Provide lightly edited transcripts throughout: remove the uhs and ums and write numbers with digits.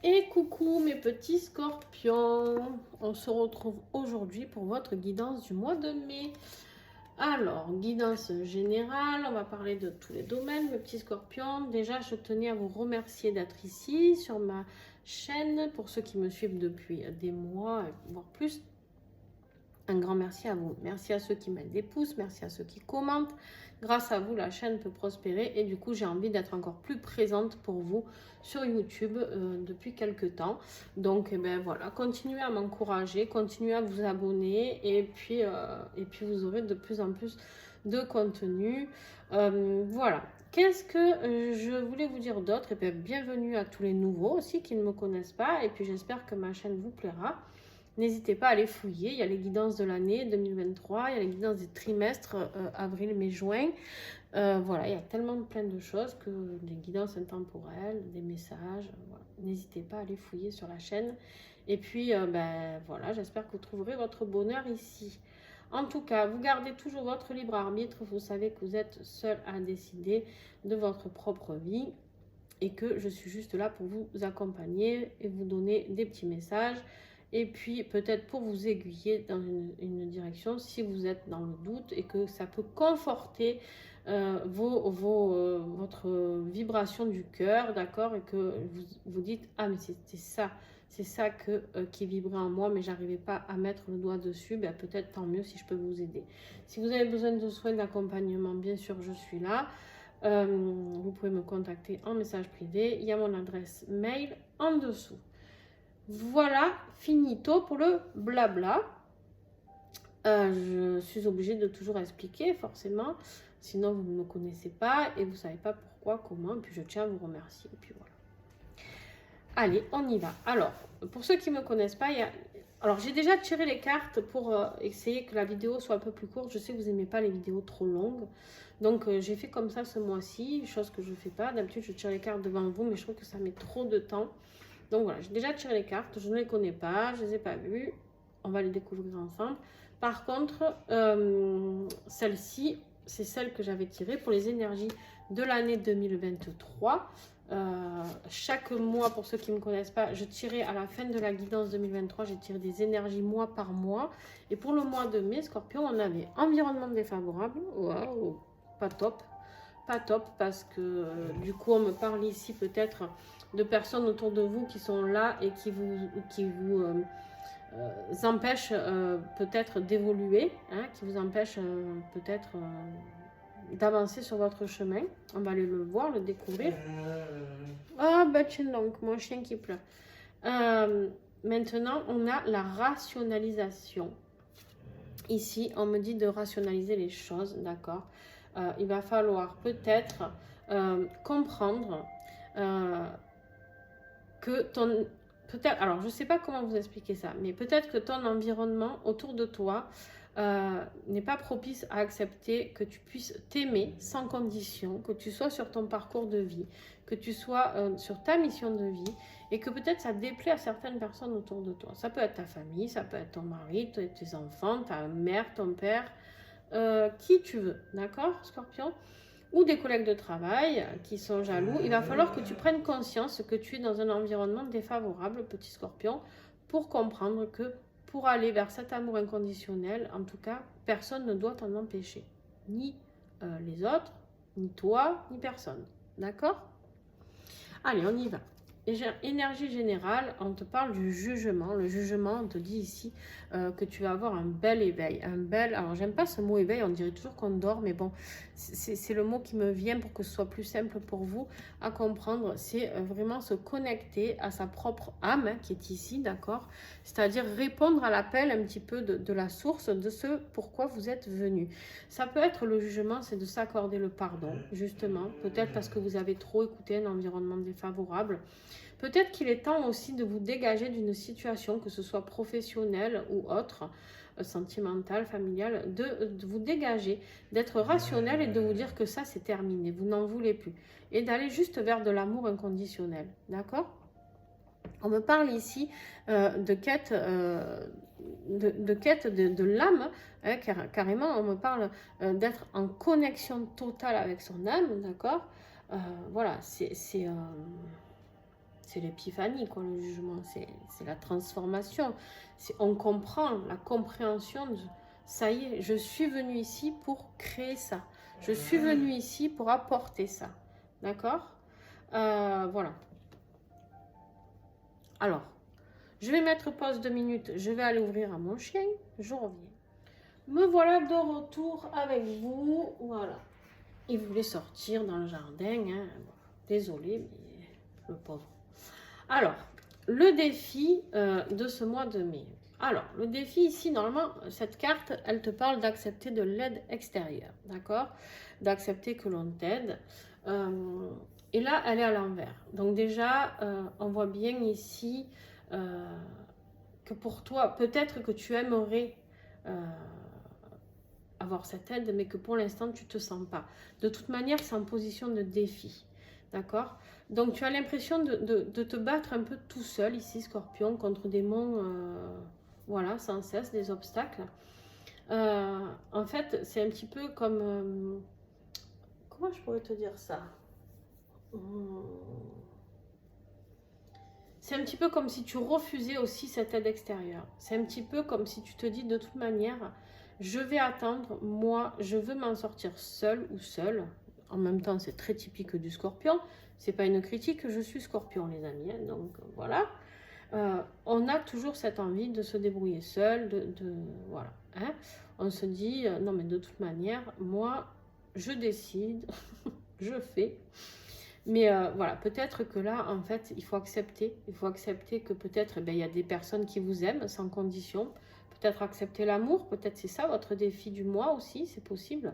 Et coucou mes petits scorpions, on se retrouve aujourd'hui pour votre guidance du mois de mai. Alors, guidance générale, on va parler de tous les domaines, mes petits scorpions. Déjà, je tenais à vous remercier d'être ici sur ma chaîne. Pour ceux qui me suivent depuis des mois, voire plus, un grand merci à vous. Merci à ceux qui mettent des pouces, merci à ceux qui commentent. Grâce à vous, la chaîne peut prospérer et du coup, j'ai envie d'être encore plus présente pour vous sur YouTube depuis quelques temps. Donc, eh ben, voilà, continuez à m'encourager, continuez à vous abonner et puis vous aurez de plus en plus de contenu. Voilà. Qu'est-ce que je voulais vous dire d'autre? Et bien, bienvenue à tous les nouveaux aussi qui ne me connaissent pas. Et puis, j'espère que ma chaîne vous plaira. N'hésitez pas à aller fouiller, il y a les guidances de l'année 2023, il y a les guidances des trimestres avril, mai, juin. Voilà, il y a tellement plein de choses que des guidances intemporelles, des messages. Voilà. N'hésitez pas à aller fouiller sur la chaîne. Et puis, voilà, j'espère que vous trouverez votre bonheur ici. En tout cas, vous gardez toujours votre libre arbitre. Vous savez que vous êtes seul à décider de votre propre vie et que je suis juste là pour vous accompagner et vous donner des petits messages. Et puis peut-être pour vous aiguiller dans une direction si vous êtes dans le doute et que ça peut conforter votre vibration du cœur, d'accord, et que vous dites ah mais c'est ça qui vibrait en moi mais j'arrivais pas à mettre le doigt dessus, ben, peut-être tant mieux si je peux vous aider. Si vous avez besoin de soins, d'accompagnement, bien sûr je suis là. Vous pouvez me contacter en message privé, il y a mon adresse mail en dessous. Voilà, finito pour le blabla. Je suis obligée de toujours expliquer, forcément. Sinon, vous ne me connaissez pas et vous ne savez pas pourquoi, comment. Et puis, je tiens à vous remercier. Et puis, voilà. Allez, on y va. Alors, pour ceux qui ne me connaissent pas, alors, j'ai déjà tiré les cartes pour essayer que la vidéo soit un peu plus courte. Je sais que vous n'aimez pas les vidéos trop longues. Donc, j'ai fait comme ça ce mois-ci, chose que je ne fais pas. D'habitude, je tire les cartes devant vous, mais je trouve que ça met trop de temps. Donc voilà, j'ai déjà tiré les cartes, je ne les connais pas, je ne les ai pas vues, on va les découvrir ensemble. Par contre, celle-ci, c'est celle que j'avais tirée pour les énergies de l'année 2023. Chaque mois, pour ceux qui ne me connaissent pas, je tirais à la fin de la guidance 2023, j'ai tiré des énergies mois par mois. Et pour le mois de mai, Scorpion, on avait environnement défavorable, waouh, pas top. Pas top parce que du coup on me parle ici peut-être de personnes autour de vous qui sont là et qui vous empêchent peut-être d'évoluer, hein, qui vous empêchent peut-être d'avancer sur votre chemin. On va aller le voir, le découvrir. Ah bah tiens donc, mon chien qui pleure. Maintenant on a la rationalisation. Ici on me dit de rationaliser les choses, d'accord. Il va falloir peut-être comprendre que ton... Peut-être, alors je ne sais pas comment vous expliquer ça, mais peut-être que ton environnement autour de toi n'est pas propice à accepter que tu puisses t'aimer sans condition, que tu sois sur ton parcours de vie, que tu sois sur ta mission de vie et que peut-être ça déplaît à certaines personnes autour de toi. Ça peut être ta famille, ça peut être ton mari, tes enfants, ta mère, ton père, qui tu veux, d'accord, Scorpion, ou des collègues de travail qui sont jaloux. Il va falloir que tu prennes conscience que tu es dans un environnement défavorable, petit Scorpion, pour comprendre que pour aller vers cet amour inconditionnel, en tout cas, personne ne doit t'en empêcher, ni les autres, ni toi, ni personne, d'accord? Allez, on y va. Énergie générale, on te parle du jugement. Le jugement, on te dit ici que tu vas avoir un bel éveil. Alors, j'aime pas ce mot éveil, on dirait toujours qu'on dort, mais bon, c'est le mot qui me vient pour que ce soit plus simple pour vous à comprendre. C'est vraiment se connecter à sa propre âme, hein, qui est ici, d'accord? C'est-à-dire répondre à l'appel un petit peu de la source, de ce pourquoi vous êtes venu. Ça peut être le jugement, c'est de s'accorder le pardon, justement. Peut-être parce que vous avez trop écouté un environnement défavorable. Peut-être qu'il est temps aussi de vous dégager d'une situation, que ce soit professionnelle ou autre, sentimentale, familiale, de vous dégager, d'être rationnel et de vous dire que ça c'est terminé, vous n'en voulez plus. Et d'aller juste vers de l'amour inconditionnel, d'accord? On me parle ici de quête de l'âme, hein, carrément, on me parle d'être en connexion totale avec son âme, d'accord? Voilà, c'est c'est l'épiphanie, quoi, le jugement, c'est la transformation. On comprend, la compréhension de, ça y est, je suis venue ici pour créer ça. Je suis venue ici pour apporter ça. D'accord? Voilà. Alors, je vais mettre pause 2 minutes. Je vais aller ouvrir à mon chien. Je reviens. Me voilà de retour avec vous. Voilà. Il voulait sortir dans le jardin. Hein. Désolée, mais le pauvre. Alors, le défi de ce mois de mai. Alors, le défi ici, normalement, cette carte, elle te parle d'accepter de l'aide extérieure. D'accord? D'accepter que l'on t'aide. Et là, elle est à l'envers. Donc déjà, on voit bien ici que pour toi, peut-être que tu aimerais avoir cette aide, mais que pour l'instant, tu ne te sens pas. De toute manière, c'est en position de défi. D'accord? Donc, tu as l'impression de te battre un peu tout seul, ici, Scorpion, contre des monts, voilà, sans cesse, des obstacles. En fait, c'est un petit peu comme... comment je pourrais te dire ça? C'est un petit peu comme si tu refusais aussi cette aide extérieure. C'est un petit peu comme si tu te dis de toute manière, je vais attendre, moi, je veux m'en sortir seule ou seule. En même temps, c'est très typique du Scorpion. C'est pas une critique, je suis Scorpion, les amis. Hein, donc voilà. On a toujours cette envie de se débrouiller seul, voilà. Hein. On se dit, non mais de toute manière, moi, je décide, je fais. Mais voilà, peut-être que là, en fait, il faut accepter que peut-être, il y a des personnes qui vous aiment sans condition. Peut-être accepter l'amour, peut-être c'est ça votre défi du mois aussi, c'est possible.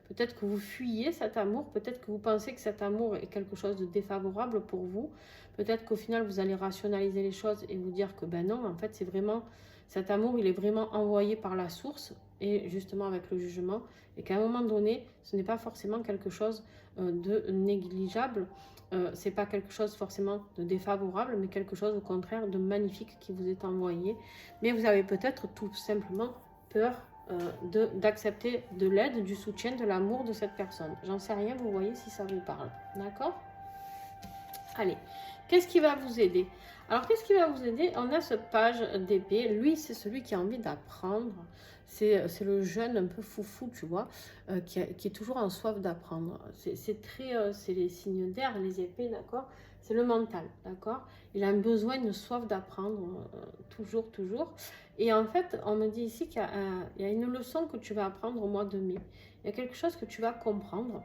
Peut-être que vous fuyez cet amour, peut-être que vous pensez que cet amour est quelque chose de défavorable pour vous. Peut-être qu'au final, vous allez rationaliser les choses et vous dire que ben non, en fait, c'est vraiment, cet amour, il est vraiment envoyé par la source et justement avec le jugement. Et qu'à un moment donné, ce n'est pas forcément quelque chose de négligeable. C'est pas quelque chose forcément de défavorable, mais quelque chose au contraire de magnifique qui vous est envoyé. Mais vous avez peut-être tout simplement peur d'accepter de l'aide, du soutien, de l'amour de cette personne. J'en sais rien, vous voyez si ça vous parle. D'accord? Allez, qu'est-ce qui va vous aider? Alors, qu'est-ce qui va vous aider? On a ce page d'épée. Lui, c'est celui qui a envie d'apprendre. C'est le jeune un peu foufou, tu vois, qui est toujours en soif d'apprendre. C'est les signes d'air, les épées, d'accord? C'est le mental, d'accord? Il a un besoin, une soif d'apprendre, toujours. Et en fait, on me dit ici qu'il y a une leçon que tu vas apprendre au mois de mai. Il y a quelque chose que tu vas comprendre.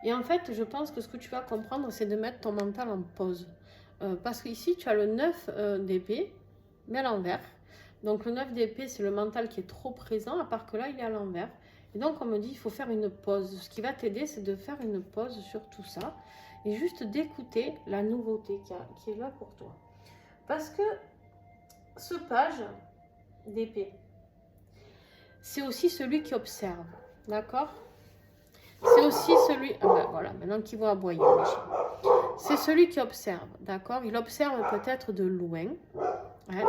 Et en fait, je pense que ce que tu vas comprendre, c'est de mettre ton mental en pause. Parce qu'ici, tu as le 9 d'épée, mais à l'envers. Donc, le 9 d'épée, c'est le mental qui est trop présent, à part que là, il est à l'envers. Et donc, on me dit, il faut faire une pause. Ce qui va t'aider, c'est de faire une pause sur tout ça et juste d'écouter la nouveauté qui est là pour toi. Parce que ce page d'épée, c'est aussi celui qui observe, d'accord? C'est aussi celui... Ah ben voilà, maintenant qu'ils vont aboyer, les chiens. C'est celui qui observe, d'accord? Il observe peut-être de loin. Ouais.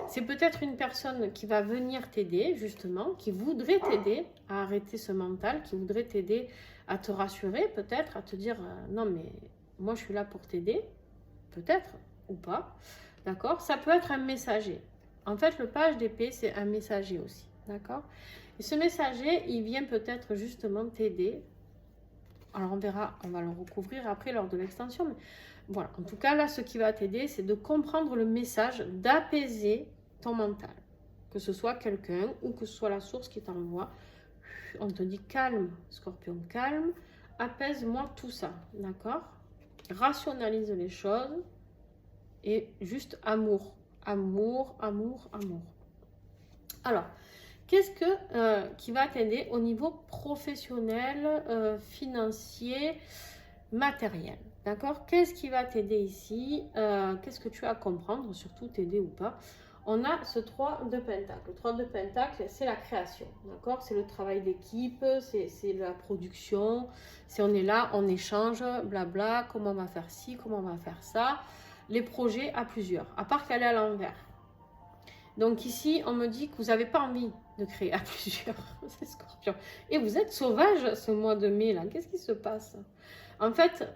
C'est peut-être une personne qui va venir t'aider, justement, qui voudrait t'aider à arrêter ce mental, qui voudrait t'aider à te rassurer, peut-être, à te dire non, mais moi je suis là pour t'aider, peut-être, ou pas, d'accord? Ça peut être un messager. En fait, le page d'épée, c'est un messager aussi, d'accord? Et ce messager, il vient peut-être justement t'aider. Alors, on verra, on va le recouvrir après lors de l'extension, mais voilà, en tout cas, là, ce qui va t'aider, c'est de comprendre le message, d'apaiser ton mental. Que ce soit quelqu'un ou que ce soit la source qui t'envoie. On te dit calme, Scorpion, calme, apaise-moi tout ça, d'accord? Rationalise les choses et juste amour, amour. Alors, qu'est-ce qui va t'aider au niveau professionnel, financier, matériel? D'accord? Qu'est-ce qui va t'aider ici? Qu'est-ce que tu as à comprendre, surtout t'aider ou pas? On a ce 3 de Pentacle. Le 3 de Pentacle, c'est la création. D'accord? C'est le travail d'équipe, c'est la production. C'est on est là, on échange, blabla, comment on va faire ci, comment on va faire ça. Les projets à plusieurs, à part qu'elle est à l'envers. Donc ici, on me dit que vous n'avez pas envie de créer à plusieurs. C'est Scorpion. Et vous êtes sauvage ce mois de mai, là. Qu'est-ce qui se passe? En fait,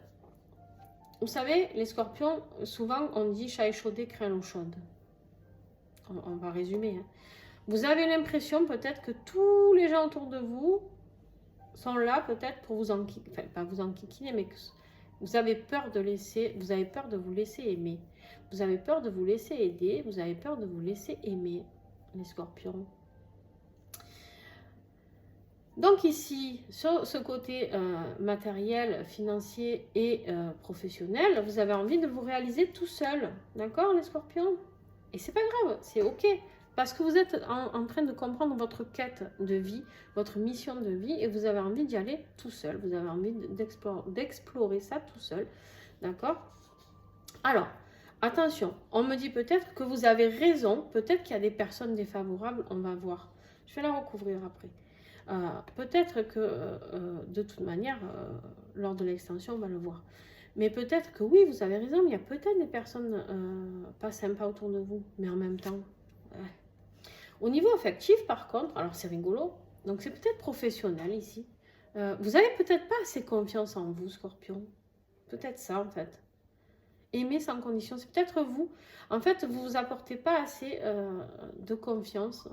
Vous savez, les scorpions, souvent on dit chat échaudé craint l'eau chaude. On va résumer. Hein. Vous avez l'impression peut-être que tous les gens autour de vous sont là peut-être pour vous enquiquiner, enfin pas vous enquiquiner, mais que vous avez peur de laisser, vous avez peur de vous laisser aimer. Vous avez peur de vous laisser aider, vous avez peur de vous laisser aimer, les scorpions. Donc ici, sur ce côté matériel, financier et professionnel, vous avez envie de vous réaliser tout seul, d'accord les scorpions? Et c'est pas grave, c'est ok, parce que vous êtes en train de comprendre votre quête de vie, votre mission de vie, et vous avez envie d'y aller tout seul, vous avez envie d'explorer ça tout seul, d'accord? Alors, attention, on me dit peut-être que vous avez raison, peut-être qu'il y a des personnes défavorables, on va voir. Je vais la recouvrir après. Peut-être que, de toute manière, lors de l'extension, on va le voir. Mais peut-être que oui, vous avez raison, mais il y a peut-être des personnes pas sympas autour de vous, mais en même temps. Ouais. Au niveau affectif, par contre, alors c'est rigolo, donc c'est peut-être professionnel ici. Vous avez peut-être pas assez confiance en vous, Scorpion. Peut-être ça, en fait. Aimer sans condition, c'est peut-être vous. En fait, vous vous apportez pas assez de confiance.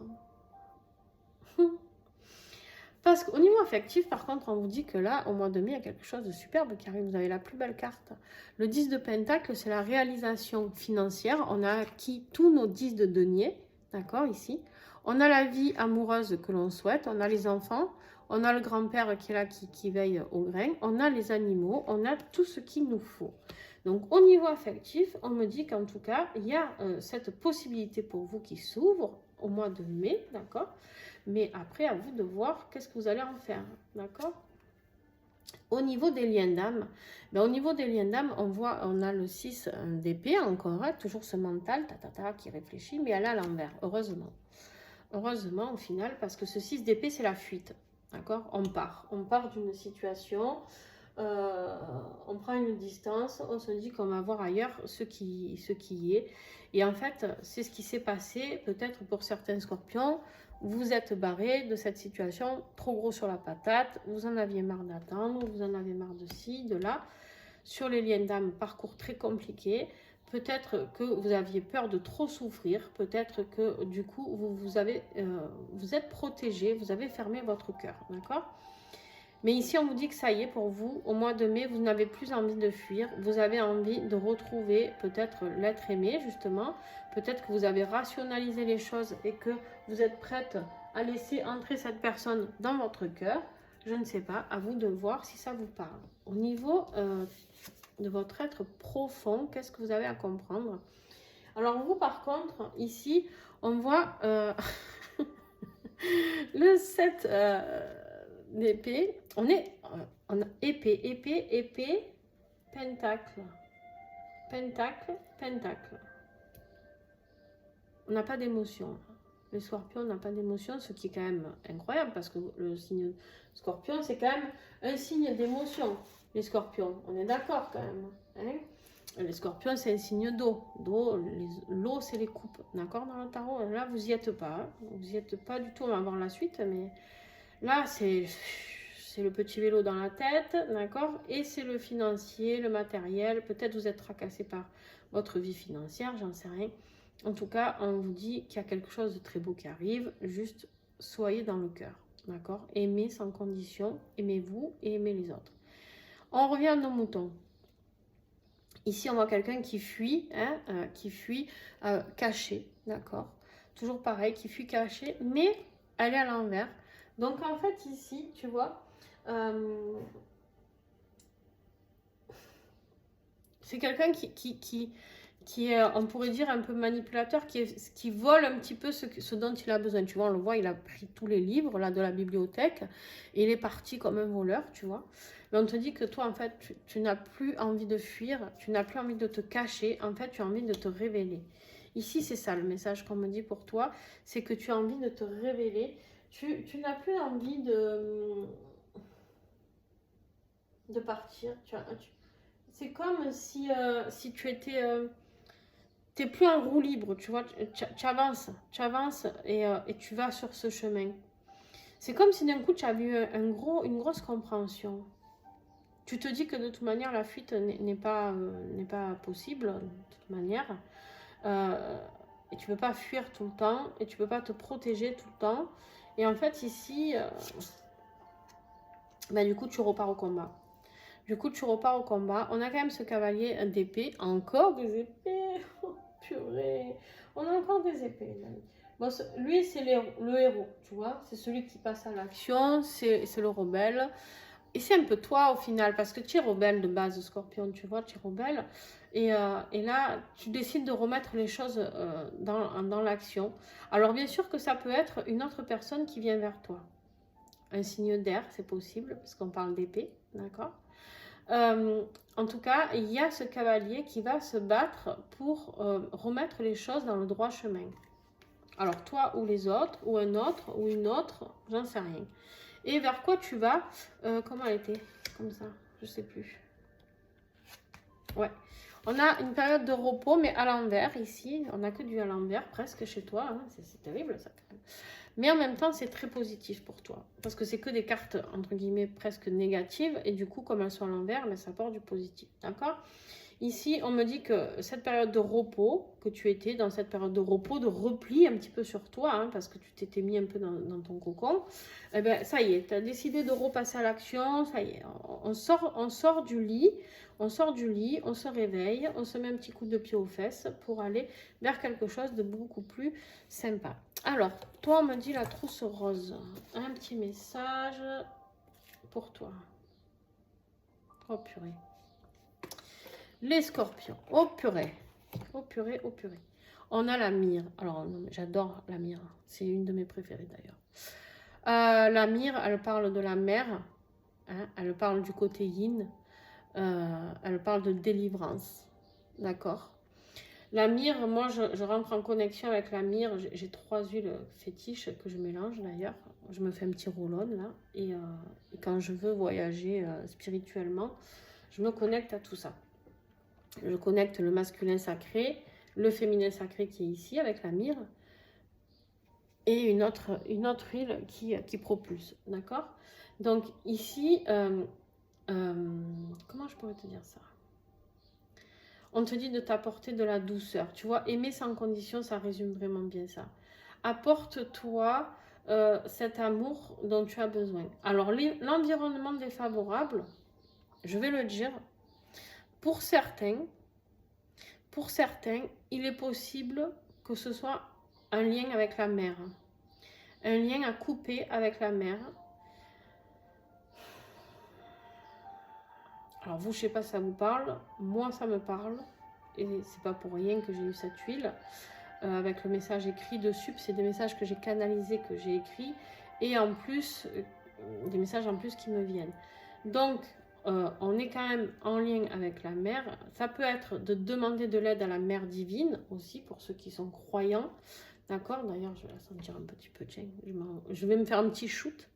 Parce qu'au niveau affectif, par contre, on vous dit que là, au mois de mai, il y a quelque chose de superbe qui arrive. Vous avez la plus belle carte. Le 10 de Pentacle, c'est la réalisation financière. On a acquis tous nos 10 de denier, d'accord, ici. On a la vie amoureuse que l'on souhaite. On a les enfants. On a le grand-père qui est là, qui veille au grain. On a les animaux. On a tout ce qu'il nous faut. Donc, au niveau affectif, on me dit qu'en tout cas, il y a cette possibilité pour vous qui s'ouvre au mois de mai, d'accord? Mais après, à vous de voir qu'est-ce que vous allez en faire, d'accord? Au niveau des liens d'âme, ben, au niveau des liens d'âme, on a le 6 d'épée encore, hein, toujours ce mental, qui réfléchit, mais elle est à l'envers, heureusement. Heureusement, au final, parce que ce 6 d'épée, c'est la fuite, d'accord? On part d'une situation, on prend une distance, on se dit qu'on va voir ailleurs ce qui y est. Et en fait, c'est ce qui s'est passé, peut-être pour certains scorpions. Vous êtes barré de cette situation, trop gros sur la patate, vous en aviez marre d'attendre, vous en avez marre de ci, de là. Sur les liens d'âme, parcours très compliqué. Peut-être que vous aviez peur de trop souffrir, peut-être que du coup, vous êtes protégé, vous avez fermé votre cœur, d'accord? Mais ici, on vous dit que ça y est, pour vous, au mois de mai, vous n'avez plus envie de fuir. Vous avez envie de retrouver peut-être l'être aimé, justement. Peut-être que vous avez rationalisé les choses et que vous êtes prête à laisser entrer cette personne dans votre cœur. Je ne sais pas, à vous de voir si ça vous parle. Au niveau de votre être profond, qu'est-ce que vous avez à comprendre? Alors vous, par contre, ici, on voit le 7... d'épée, on a épée, pentacle, pentacle. On n'a pas d'émotion. Le scorpion n'a pas d'émotion, ce qui est quand même incroyable parce que le signe scorpion, c'est quand même un signe d'émotion. Les scorpions, on est d'accord quand même. Hein? Les scorpions, c'est un signe d'eau. L'eau, c'est les coupes. D'accord, dans le tarot? Là, vous n'y êtes pas. Hein? Vous n'y êtes pas du tout. On va voir la suite, mais... Là, c'est le petit vélo dans la tête, d'accord? Et c'est le financier, le matériel. Peut-être vous êtes tracassé par votre vie financière, j'en sais rien. En tout cas, on vous dit qu'il y a quelque chose de très beau qui arrive. Juste, soyez dans le cœur, d'accord? Aimez sans condition, aimez-vous et aimez les autres. On revient à nos moutons. Ici, on voit quelqu'un qui fuit, hein, caché, d'accord? Toujours pareil, qui fuit caché, mais elle est à l'envers. Donc, en fait, ici, tu vois, c'est quelqu'un qui est, on pourrait dire, un peu manipulateur, qui vole un petit peu ce dont il a besoin. Tu vois, on le voit, il a pris tous les livres là, de la bibliothèque et il est parti comme un voleur, tu vois. Mais on te dit que toi, en fait, tu n'as plus envie de fuir, tu n'as plus envie de te cacher, en fait, tu as envie de te révéler. Ici, c'est ça le message qu'on me dit pour toi, c'est que tu as envie de te révéler. Tu n'as plus envie de partir. C'est comme si tu étais... tu n'es plus en roue libre, tu vois. Tu avances et tu vas sur ce chemin. C'est comme si d'un coup, tu avais eu une grosse compréhension. Tu te dis que de toute manière, la fuite n'est pas possible, de toute manière. Et tu ne peux pas fuir tout le temps, et tu ne peux pas te protéger tout le temps. Et en fait, ici, bah, du coup, tu repars au combat. Du coup, tu repars au combat. On a quand même ce cavalier d'épée. Encore des épées. Oh, purée. On a encore des épées. Bon, lui, c'est le héros, tu vois. C'est celui qui passe à l'action. C'est le rebelle. Et c'est un peu toi au final. Parce que tu es rebelle de base, Scorpion. Tu vois, tu es rebelle. Et là, tu décides de remettre les choses dans l'action. Alors, bien sûr que ça peut être une autre personne qui vient vers toi. Un signe d'air, c'est possible. Parce qu'on parle d'épée. D'accord. En tout cas, il y a ce cavalier qui va se battre pour remettre les choses dans le droit chemin. Alors, toi ou les autres, ou un autre, ou une autre, j'en sais rien. Et vers quoi tu vas comment elle était? Comme ça, je sais plus. Ouais. On a une période de repos, mais à l'envers, ici. On n'a que du à l'envers, presque chez toi. Hein. C'est terrible, ça. Mais en même temps, c'est très positif pour toi. Parce que c'est que des cartes, entre guillemets, presque négatives. Et du coup, comme elles sont à l'envers, mais ça apporte du positif. D'accord? Ici, on me dit que cette période de repos, que tu étais dans cette période de repos, de repli un petit peu sur toi, hein, parce que tu t'étais mis un peu dans ton cocon, eh ben, ça y est, tu as décidé de repasser à l'action, ça y est, on sort du lit, on se réveille, on se met un petit coup de pied aux fesses pour aller vers quelque chose de beaucoup plus sympa. Alors, toi, on me dit la trousse rose. Un petit message pour toi. Oh purée. Les scorpions. Oh purée. Oh purée, oh purée. On a la myrrhe. Alors, j'adore la myrrhe. C'est une de mes préférées d'ailleurs. La myrrhe, elle parle de la mer. Hein, elle parle du côté yin. Elle parle de délivrance. D'accord. La myrrhe, moi, je rentre en connexion avec la myrrhe. J'ai 3 huiles fétiches que je mélange d'ailleurs. Je me fais un petit roll-on là. Et quand je veux voyager spirituellement, je me connecte à tout ça. Je connecte le masculin sacré, le féminin sacré qui est ici avec la myrrhe. Et une autre huile qui propulse. D'accord. Donc ici, comment je pourrais te dire ça? On te dit de t'apporter de la douceur. Tu vois, aimer sans condition, ça résume vraiment bien ça. Apporte-toi cet amour dont tu as besoin. Alors, l'environnement défavorable, je vais le dire, pour certains, il est possible que ce soit un lien avec la mer. Un lien à couper avec la mer. Alors vous, je ne sais pas si ça vous parle. Moi, ça me parle. Et c'est pas pour rien que j'ai eu cette huile. Avec le message écrit dessus. C'est des messages que j'ai canalisés, que j'ai écrits. Et en plus, des messages en plus qui me viennent. Donc, on est quand même en lien avec la mer. Ça peut être de demander de l'aide à la mère divine aussi, pour ceux qui sont croyants. D'accord? D'ailleurs, je vais la sentir un petit peu. Tiens, je vais me faire un petit shoot.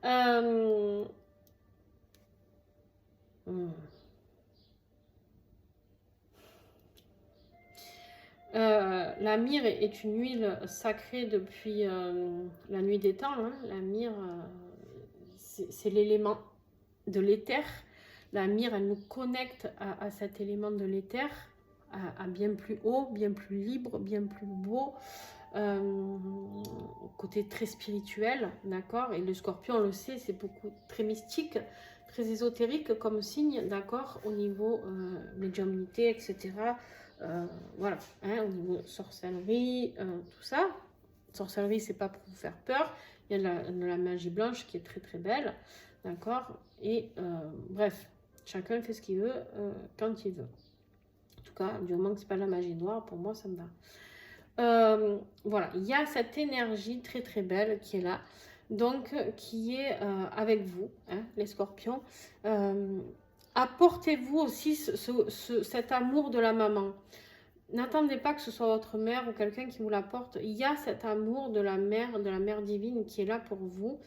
La myrrhe est une huile sacrée depuis la nuit des temps. Hein. La myrrhe, c'est l'élément de l'éther. La myrrhe, elle nous connecte à cet élément de l'éther, à bien plus haut, bien plus libre, bien plus beau, côté très spirituel, d'accord. Et le scorpion, on le sait, c'est beaucoup très mystique, très ésotérique comme signe, d'accord, au niveau médiumnité, etc. Voilà, hein, au niveau sorcellerie, tout ça. Sorcellerie, c'est pas pour vous faire peur. Il y a de la magie blanche qui est très très belle, d'accord. Et bref, chacun fait ce qu'il veut quand il veut. En tout cas, du moment que c'est pas de la magie noire, pour moi, ça me va. Voilà, il y a cette énergie très très belle qui est là, donc qui est avec vous, hein, les scorpions. Apportez-vous aussi cet amour de la maman. N'attendez pas que ce soit votre mère ou quelqu'un qui vous l'apporte. Il y a cet amour de la mère divine qui est là pour vous.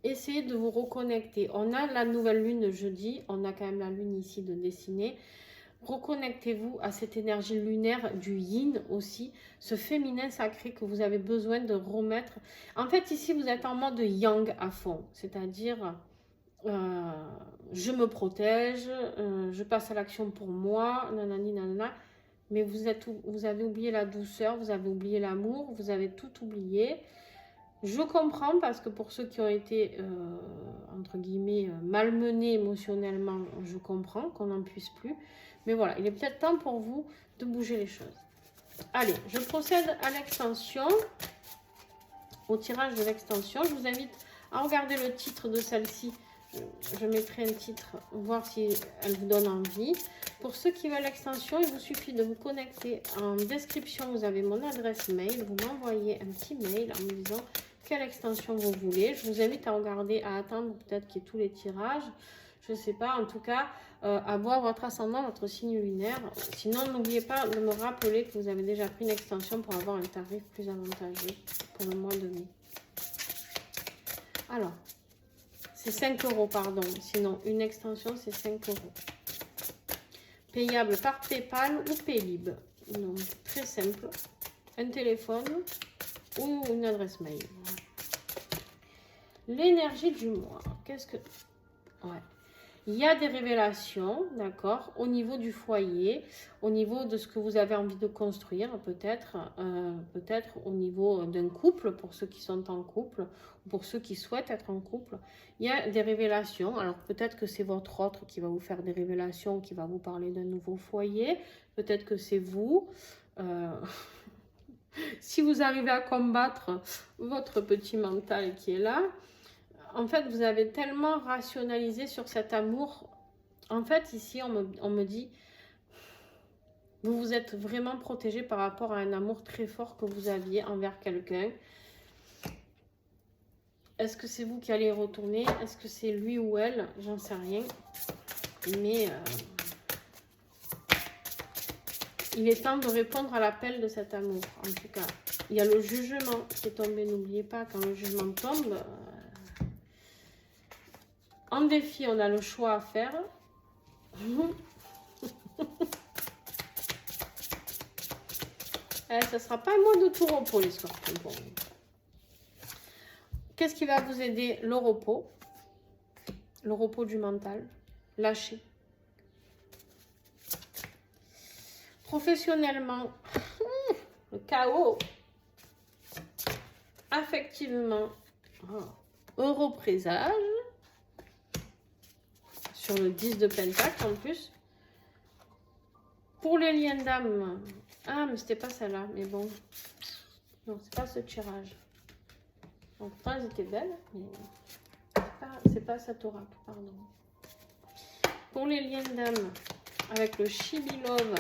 Essayez de vous reconnecter. On a la nouvelle lune jeudi, on a quand même la lune ici de dessiner. Reconnectez-vous à cette énergie lunaire du yin aussi, ce féminin sacré que vous avez besoin de remettre. En fait, ici, vous êtes en mode yang à fond, c'est-à-dire je me protège, je passe à l'action pour moi, nanani, nanana. Mais vous avez oublié la douceur, vous avez oublié l'amour, vous avez tout oublié. Je comprends parce que pour ceux qui ont été, entre guillemets, malmenés émotionnellement, je comprends qu'on n'en puisse plus. Mais voilà, il est peut-être temps pour vous de bouger les choses. Allez, je procède à l'extension, au tirage de l'extension. Je vous invite à regarder le titre de celle-ci. Je mettrai un titre, voir si elle vous donne envie. Pour ceux qui veulent l'extension, il vous suffit de vous connecter. En description, vous avez mon adresse mail. Vous m'envoyez un petit mail en me disant quelle extension vous voulez. Je vous invite à regarder, à attendre peut-être qu'il y ait tous les tirages. Je ne sais pas, en tout cas, à voir votre ascendant, votre signe lunaire. Sinon, n'oubliez pas de me rappeler que vous avez déjà pris une extension pour avoir un tarif plus avantageux pour le mois de mai. Alors, c'est 5 €, pardon. Sinon, une extension, c'est 5 €. Payable par PayPal ou Paylib. Donc, très simple. Un téléphone ou une adresse mail. L'énergie du mois. Qu'est-ce que... Ouais. Il y a des révélations, d'accord, au niveau du foyer, au niveau de ce que vous avez envie de construire, peut-être au niveau d'un couple, pour ceux qui sont en couple, ou pour ceux qui souhaitent être en couple. Il y a des révélations, alors peut-être que c'est votre autre qui va vous faire des révélations, qui va vous parler d'un nouveau foyer, peut-être que c'est vous. Si vous arrivez à combattre votre petit mental qui est là, en fait, vous avez tellement rationalisé sur cet amour. En fait, ici, on me dit, vous vous êtes vraiment protégé par rapport à un amour très fort que vous aviez envers quelqu'un. Est-ce que c'est vous qui allez retourner? Est-ce que c'est lui ou elle? J'en sais rien. Mais il est temps de répondre à l'appel de cet amour, en tout cas. Il y a le jugement qui est tombé. N'oubliez pas, quand le jugement tombe... En défi, on a le choix à faire. Ça ne sera pas un mois de tout repos, les scorpions. Bon. Qu'est-ce qui va vous aider? Le repos. Le repos du mental. Lâcher. Professionnellement, le chaos. Affectivement, heureux présage. Sur le 10 de Pentacle en plus. Pour les liens d'âme. Ah, mais c'était pas celle-là, mais bon. Non, c'est pas ce tirage. Donc, pourtant, elles étaient belles, mais c'est pas cet oracle, pardon. Pour les liens d'âme, avec le Chibi Love.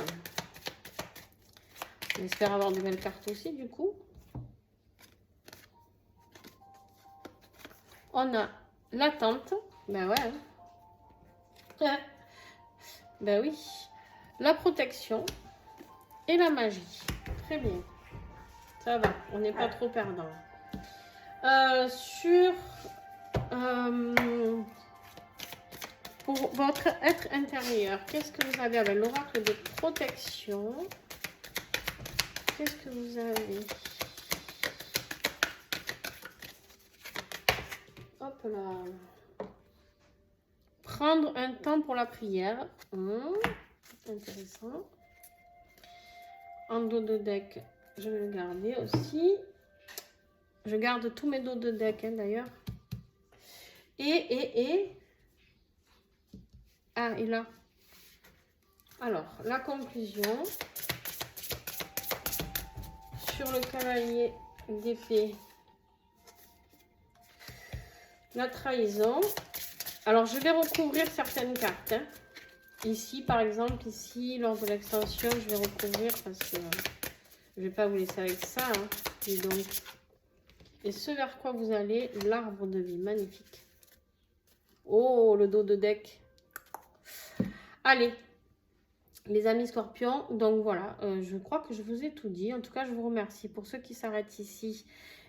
J'espère avoir de belles cartes aussi, du coup. On a l'attente. Ben ouais. Ben oui. La protection et la magie. Très bien. Ça va, on n'est pas trop perdant. Pour votre être intérieur, qu'est-ce que vous avez avec l'oracle de protection? Qu'est-ce que vous avez? Hop là. Prendre un temps pour la prière. Intéressant. En dos de deck, je vais le garder aussi. Je garde tous mes dos de deck, hein, d'ailleurs. Ah, et là. Alors, la conclusion. Sur le cavalier d'épée. La trahison. Alors, je vais recouvrir certaines cartes. Hein. Ici, par exemple, ici, lors de l'extension, je vais recouvrir parce que je ne vais pas vous laisser avec ça. Hein. Et donc, et ce vers quoi vous allez, l'arbre de vie, magnifique. Oh, le dos de deck. Allez, les amis scorpions, donc voilà, je crois que je vous ai tout dit. En tout cas, je vous remercie pour ceux qui s'arrêtent ici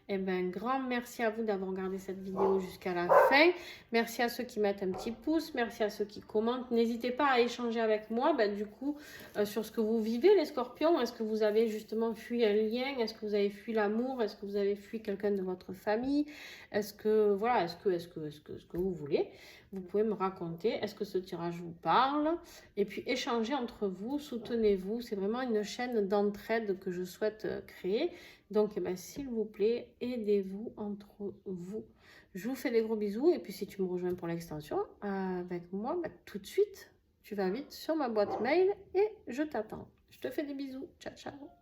Eh ben, grand merci à vous d'avoir regardé cette vidéo jusqu'à la fin. Merci à ceux qui mettent un petit pouce. Merci à ceux qui commentent. N'hésitez pas à échanger avec moi, du coup, sur ce que vous vivez, les scorpions. Est-ce que vous avez justement fui un lien? Est-ce que vous avez fui l'amour? Est-ce que vous avez fui quelqu'un de votre famille? Est-ce que, voilà, ce que vous voulez? Vous pouvez me raconter. Est-ce que ce tirage vous parle? Et puis, échangez entre vous, soutenez-vous. C'est vraiment une chaîne d'entraide que je souhaite créer. Donc, s'il vous plaît, aidez-vous entre vous. Je vous fais des gros bisous. Et puis, si tu me rejoins pour l'extension avec moi, tout de suite, tu vas vite sur ma boîte mail et je t'attends. Je te fais des bisous. Ciao, ciao.